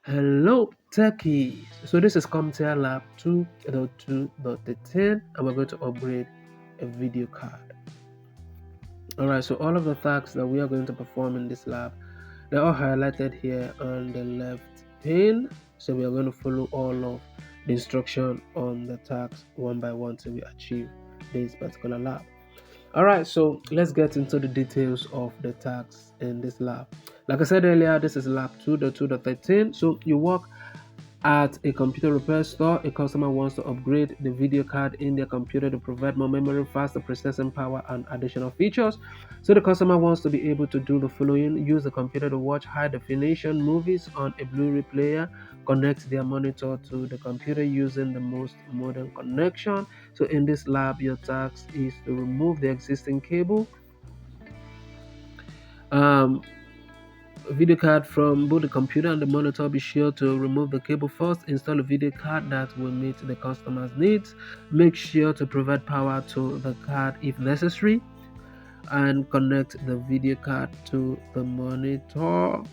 Hello, Techie. So this is CompTIA Lab 2.2.13 and we're going to upgrade a video card. Alright, so all of the tasks that we are going to perform in this lab, they're all highlighted here on the left pane. So we are going to follow all of the instruction on the tasks one by one till we achieve this particular lab. Alright, so let's get into the details of the tasks in this lab. Like I said earlier, this is lab 2.2.13. So you work at a computer repair store. A customer wants to upgrade the video card in their computer to provide more memory, faster processing power, and additional features. So the customer wants to be able to do the following: use the computer to watch high definition movies on a Blu-ray player, connect their monitor to the computer using the most modern connection. So in this lab, your task is to remove the existing cable. Um, video card from both the computer and the monitor. Be sure to remove the cable first. Install a video card that will meet the customer's needs. Make sure to provide power to the card if necessary, and connect the video card to the monitor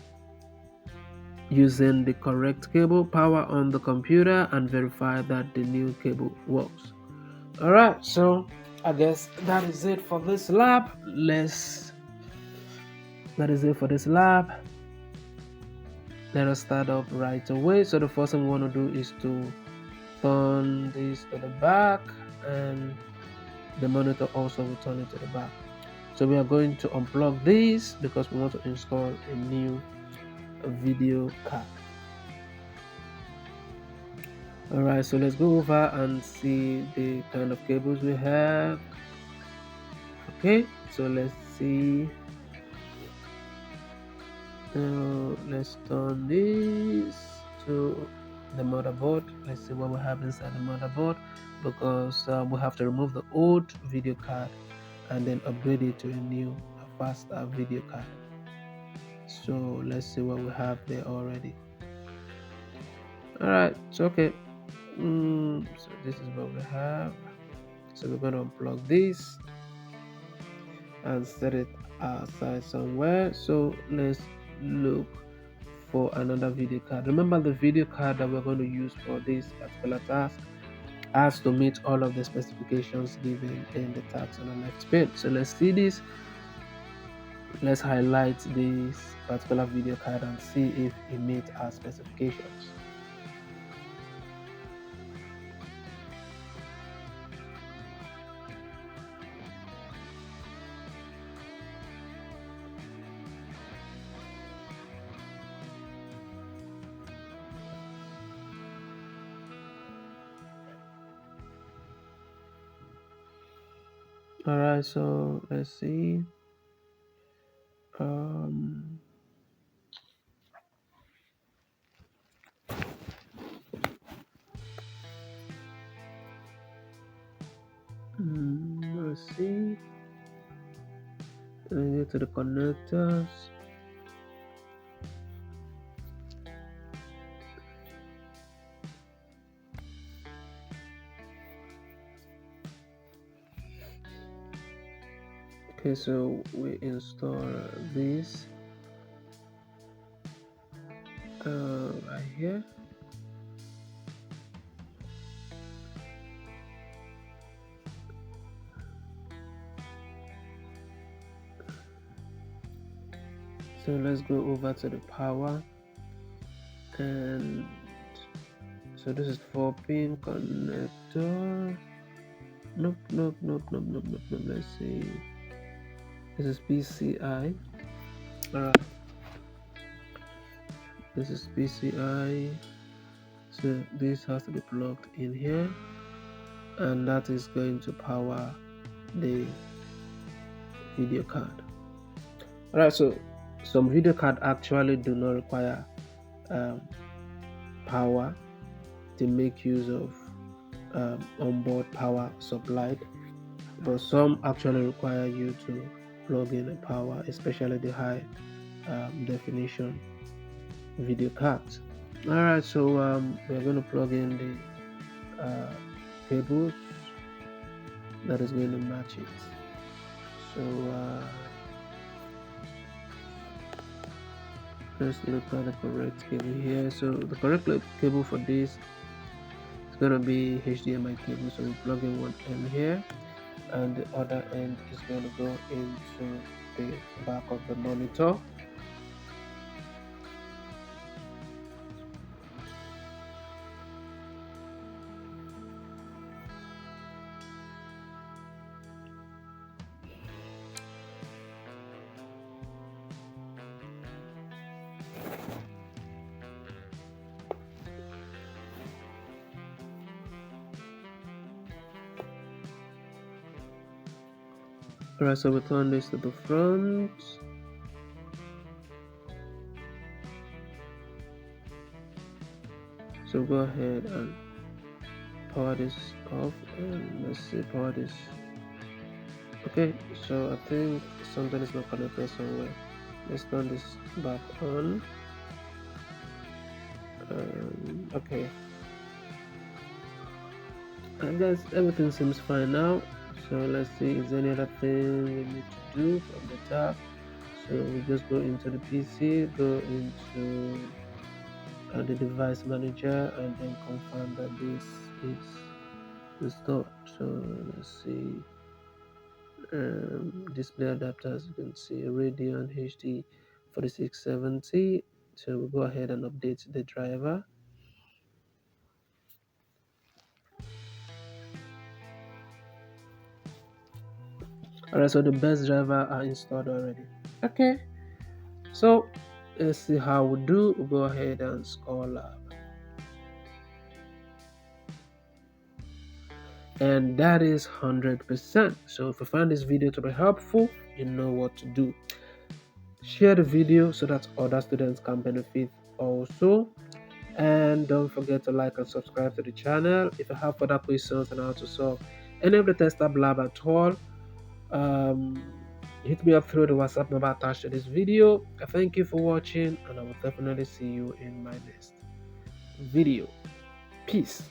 using the correct cable. Power on the computer and verify that the new cable works. Alright, so I guess that is it for this lab. That is it for this lab. Let us start up right away. So the first thing we want to do is to turn this to the back, and the monitor also will turn it to the back. So we are going to unplug this because we want to install a new video card. Alright, so let's go over and see the kind of cables we have. Okay, so let's see. Now let's turn this to the motherboard. Let's see what we have inside the motherboard, because we have to remove the old video card and then upgrade it to a new, faster video card. So let's see what we have there already. Alright, so okay. So this is what we have. So we're going to unplug this and set it aside somewhere. So let's look for another video card. Remember, the video card that we're going to use for this particular task has to meet all of the specifications given in the task on the left pane. So let's see this. Let's highlight this particular video card and see if it meets our specifications. Alright, so let's see. Let's see. Let's get to the connectors. Okay, so we install this right here. So let's go over to the power, and so this is 4-pin connector. Nope. Let's see. This is PCI. Alright. This is PCI. So this has to be plugged in here, and that is going to power the video card. Alright, so some video card actually do not require power. They make use of onboard power supplied, but some actually require you to plug in a power, especially the high definition video cards. Alright, so we're going to plug in the cables that is going to match it. So Let's look at the correct cable here. So the correct cable for this is going to be HDMI cable. So we plug in one end here, and the other end is going to go into the back of the monitor. Alright, so we turn this to the front. So go ahead and power this off, and let's see, power this. Okay, so I think something is not connected somewhere. Let's turn this back on. Okay, I guess everything seems fine now. So let's see, is there any other thing we need to do from the top? So we just go into the PC, go into the device manager, and then confirm that this is installed. So let's see, display adapters. You can see Radeon HD 4670. So we'll go ahead and update the driver. Alright, so the best driver are installed already. Okay, so let's see how we do. We'll go ahead and score lab. And that is 100%. So if you find this video to be helpful, you know what to do. Share the video so that other students can benefit also. And don't forget to like and subscribe to the channel. If you have further questions on how to solve any of the TestLab lab at all, hit me up through the WhatsApp number attached to this video. Thank you for watching, and I will definitely see you in my next video. Peace.